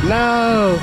No.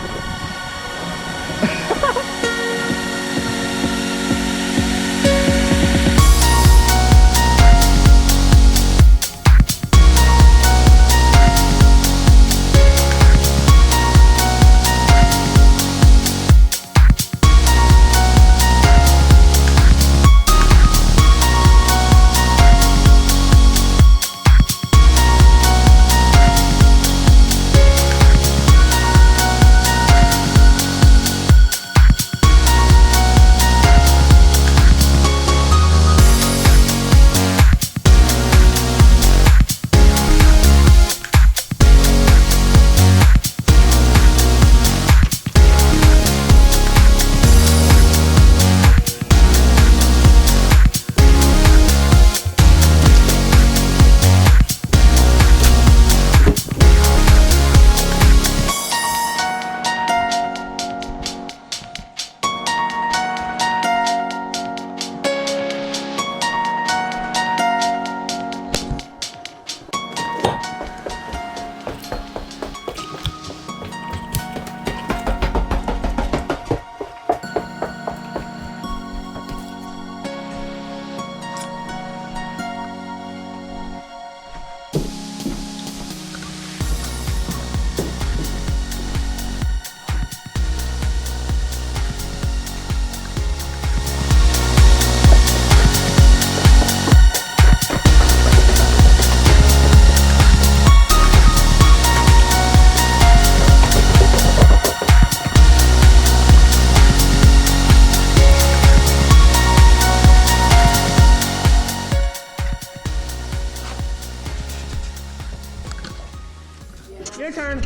Your turn.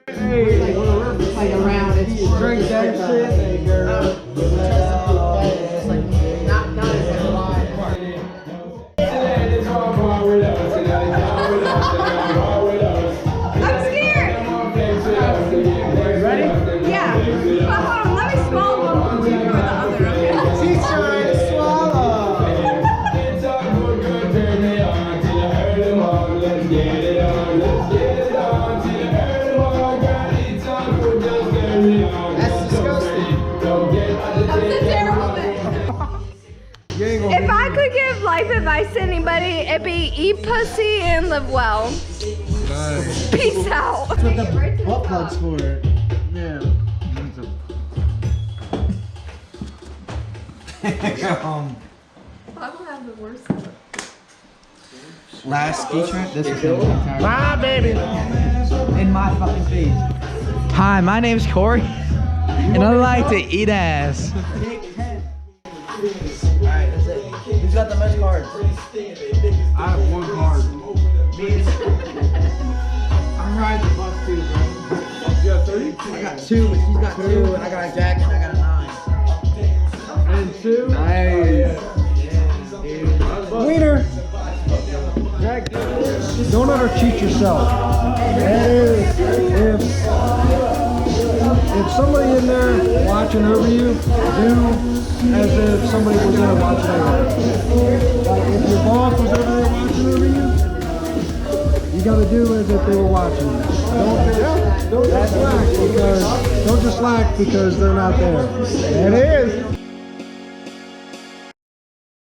Hey, like around. It's drink that shit. Hey, girl. It's like not as wide. I'm scared. Ready? Yeah. But hold on, let me swallow one before the other. Okay. She's trying to swallow. That's disgusting. That's a terrible thing. If I could give life advice to anybody, it'd be eat pussy and live well. Nice. Peace out. That's what the butt plug's for. Yeah. I will have the worst. Last ski trip, this was the entire Bye, baby. in my fucking face. Hi, my name's Corey, and I like to eat ass. Alright, that's it. Who's got the most cards? I have one card. Me. I'm riding the bus too, bro. You got 30? I got 2, but she's got 2, and I got a jacket, and I got a 9. And 2? Nice. Wiener. Jack, don't ever cheat yourself. That is, if somebody in there watching over you, do as if somebody was there watching over you. Like if your boss was over there watching over you, you gotta do as if they were watching you. Don't just slack because they're not there. That is.